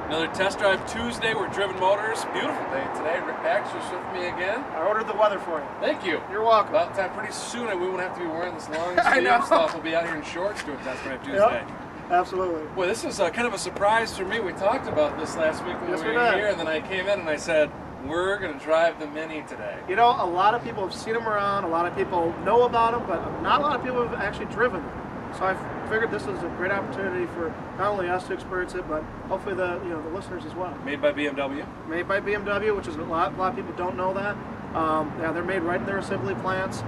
Another Test Drive Tuesday. We're Driven Motors. Beautiful day today. Rick Baxter's with me again. I ordered the weather for you. Thank you. You're welcome. About time. Pretty soon we won't have to be wearing this long I know. sleeve stuff. We'll be out here in shorts doing Test Drive Tuesday. Yep. Absolutely. Boy, this is kind of a surprise for me. We talked about this last week when Yes, we we were did. here, and then I came in and I said, we're going to drive the Mini today. You know, a lot of people have seen them around, a lot of people know about them, but not a lot of people have actually driven them. So I figured this is a great opportunity for not only us to experience it, but hopefully the listeners as well. Made by BMW. Made by BMW, which is a lot of people don't know that. Yeah, they're made right in their assembly plants,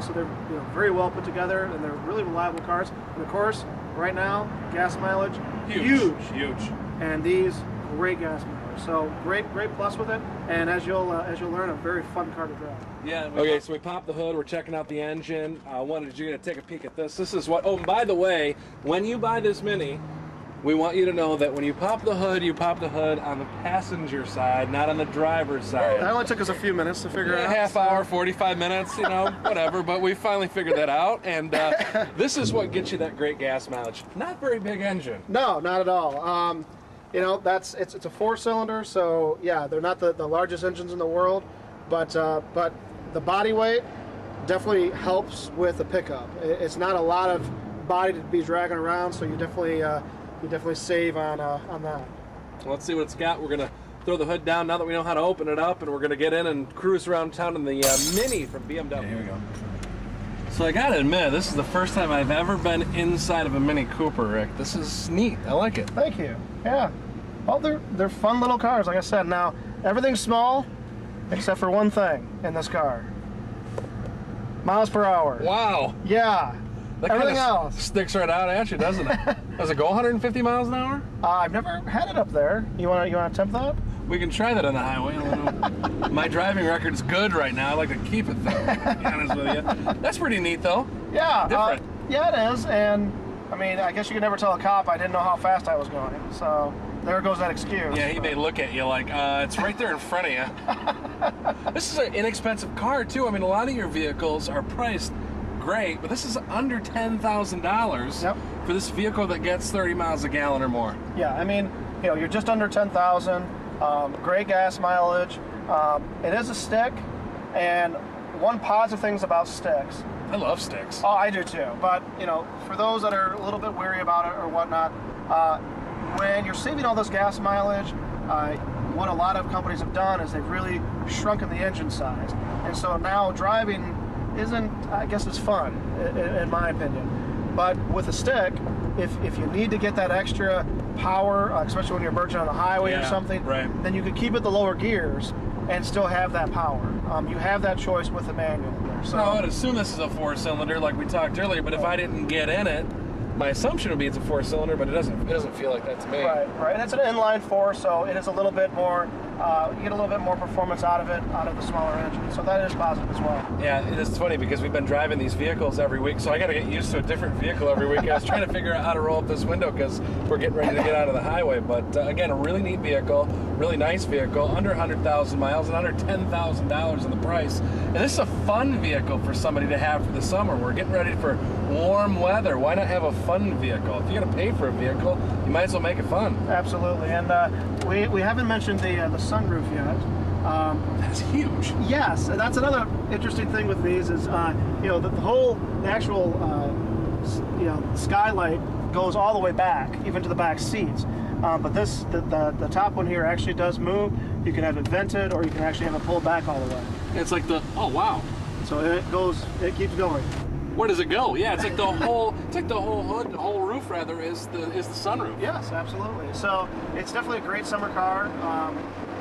so they're very well put together, and they're really reliable cars. And of course, right now, gas mileage huge. And these great gas mileage. So great plus with it, and as you'll learn, a very fun car to drive. Yeah. Okay, so we popped the hood. We're checking out the engine. Wanted you to take a peek at this. This is what. Oh, and by the way, when you buy this Mini, we want you to know that when you pop the hood on the passenger side, not on the driver's side. That only took us a few minutes to figure out. A half hour, 45 minutes, whatever. But we finally figured that out, and this is what gets you that great gas mileage. Not very big engine. No, not at all. It's a 4-cylinder, so yeah, they're not the largest engines in the world, but the body weight definitely helps with the pickup. It's not a lot of body to be dragging around, so you definitely save on that. Well, let's see what it's got. We're gonna throw the hood down now that we know how to open it up, and we're gonna get in and cruise around town in the Mini from BMW. Okay, here we go. So I gotta admit, this is the first time I've ever been inside of a Mini Cooper, Rick. This is neat. I like it. Thank you. Yeah. Well, they're fun little cars, like I said. Now, everything's small, except for one thing in this car. Miles per hour. Wow. Yeah. That Everything kinda else sticks right out at you, doesn't it? Does it go 150 miles an hour? I've never had it up there. You want to attempt that? We can try that on the highway. My driving record's good right now. I like to keep it, though, to be honest with you. That's pretty neat, though. Yeah. Different. Yeah, it is. And, I mean, I guess you could never tell a cop I didn't know how fast I was going. So there goes that excuse. Yeah, he may look at you like, it's right there in front of you. This is an inexpensive car, too. I mean, a lot of your vehicles are priced great, but this is under $10,000 Yep. for this vehicle that gets 30 miles a gallon or more. Yeah, I mean, you're just under 10,000. Great gas mileage. It is a stick, and one positive thing about sticks. I love sticks. Oh, I do too. But for those that are a little bit weary about it or whatnot, when you're saving all this gas mileage, what a lot of companies have done is they've really shrunken the engine size, and so now driving isn't, I guess, as fun in my opinion. But with a stick, if you need to get that extra power, especially when you're merging on the highway or something, right, then you could keep it the lower gears and still have that power. You have that choice with the manual there. So I would assume this is a 4-cylinder, like we talked earlier. But if I didn't get in it, my assumption would be it's a 4-cylinder, but it doesn't feel like that to me. Right. And it's an inline 4, so it is a little bit more. You get a little bit more performance out of the smaller engine. So that is positive as well. Yeah, it is funny because we've been driving these vehicles every week, so I got to get used to a different vehicle every week. I was trying to figure out how to roll up this window because we're getting ready to get out of the highway. But again, a really neat vehicle, really nice vehicle, under 100,000 miles and under $10,000 in the price. And this is a fun vehicle for somebody to have for the summer. We're getting ready for warm weather. Why not have a fun vehicle? If you're going to pay for a vehicle, you might as well make it fun. Absolutely. And we haven't mentioned the sunroof yet. That's huge. Yes, and that's another interesting thing with these is the actual skylight goes all the way back, even to the back seats. But the top one here actually does move. You can have it vented, or you can actually have it pulled back all the way. It's like oh wow. So it keeps going. Where does it go? Yeah, it's like the whole hood, the whole roof rather, is the sunroof. Yes, absolutely. So it's definitely a great summer car,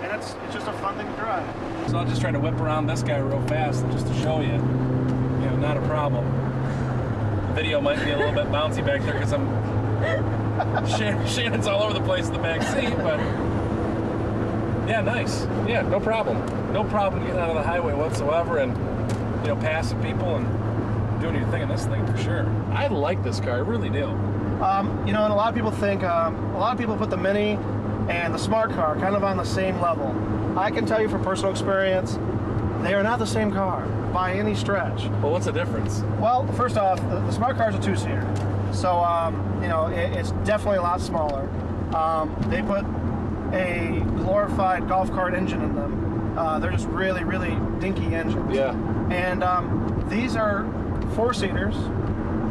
and it's just a fun thing to drive. So I'll just try to whip around this guy real fast just to show you. Not a problem. The video might be a little bit bouncy back there because Shannon's all over the place in the back seat, but yeah, nice. Yeah, no problem. No problem getting out of the highway whatsoever, and passing people and doing your thing in this thing for sure. I like this car, I really do. And a lot of people think, a lot of people put the Mini and the Smart Car kind of on the same level. I can tell you from personal experience, they are not the same car by any stretch. Well, what's the difference? Well, first off, the Smart Car is a 2-seater, so it's definitely a lot smaller. They put a glorified golf cart engine in them. They're just really, really dinky engines. Yeah. And these are 4-seaters,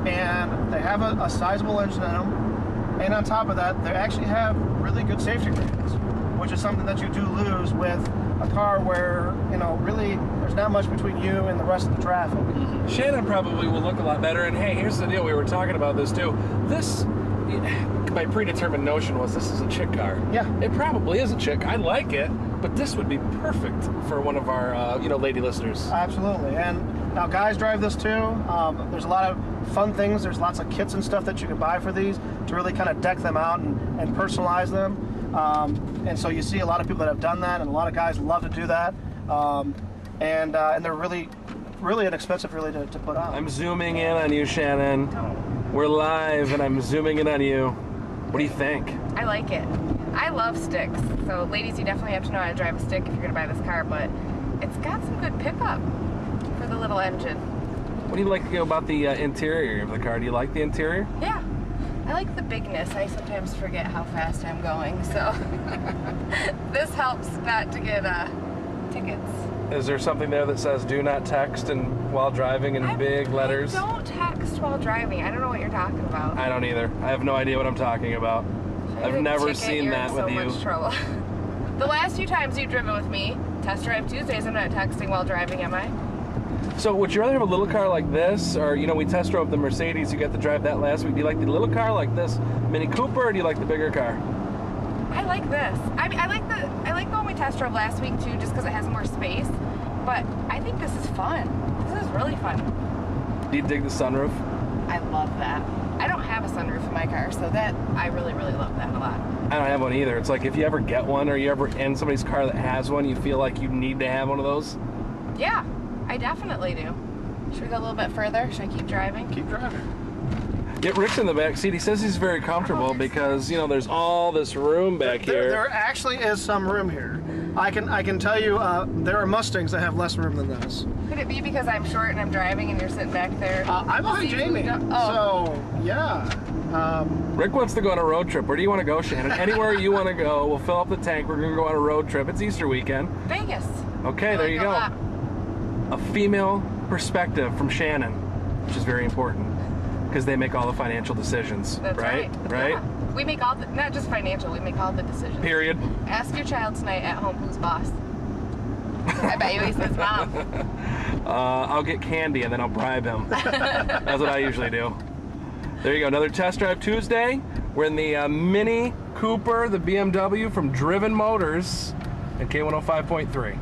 and they have a sizable engine in them. And on top of that, they actually have really good safety ratings, which is something that you do lose with a car where, you know, really there's not much between you and the rest of the traffic. Shannon probably will look a lot better. And hey, here's the deal. We were talking about this too. My predetermined notion was this is a chick car. Yeah. It probably is a chick. I like it, but this would be perfect for one of our, lady listeners. Absolutely. And now guys drive this too. There's a lot of fun things. There's lots of kits and stuff that you can buy for these to really kind of deck them out and personalize them. And so you see a lot of people that have done that, and a lot of guys love to do that. And they're really, really inexpensive really to put on. I'm zooming in on you, Shannon. We're live, and I'm zooming in on you. What do you think? I like it. I love sticks. So ladies, you definitely have to know how to drive a stick if you're going to buy this car, but it's got some good pickup for the little engine. What do you like about the interior of the car? Do you like the interior? Yeah. I like the bigness. I sometimes forget how fast I'm going, so this helps not to get tickets. Is there something there that says "Do not text" and while driving in big letters? I don't text while driving. I don't know what you're talking about. I don't either. I have no idea what I'm talking about. I've never seen that with you. You're in so much trouble. The last few times you've driven with me, Test Drive Tuesdays, I'm not texting while driving, am I? So would you rather have a little car like this, or we test drove the Mercedes, you got to drive that last week. Do you like the little car like this Mini Cooper, or do you like the bigger car? I like this. I mean, I like the one we test drove last week too, just because it has more space. But I think this is fun. This is really fun. Do you dig the sunroof? I love that. I don't have a sunroof in my car, so that I really, really love that a lot. I don't have one either. It's like if you ever get one, or you ever in somebody's car that has one, you feel like you need to have one of those. Yeah, I definitely do. Should we go a little bit further? Should I keep driving? Keep driving. Get Rick's in the back seat. He says he's very comfortable because there's all this room back here. There actually is some room here. I can tell you there are Mustangs that have less room than this. Could it be because I'm short and I'm driving and you're sitting back there? I'm behind Jamie. So yeah. Rick wants to go on a road trip. Where do you want to go, Shannon? Anywhere you want to go. We'll fill up the tank. We're going to go on a road trip. It's Easter weekend. Vegas. Okay, there you go. A female perspective from Shannon, which is very important because they make all the financial decisions. That's right. Right? Yeah. We make all the, not just financial, we make all the decisions. Period. Ask your child tonight at home who's boss. I bet you he says mom. I'll get candy and then I'll bribe him. That's what I usually do. There you go. Another Test Drive Tuesday. We're in the Mini Cooper, the BMW from Driven Motors at K105.3.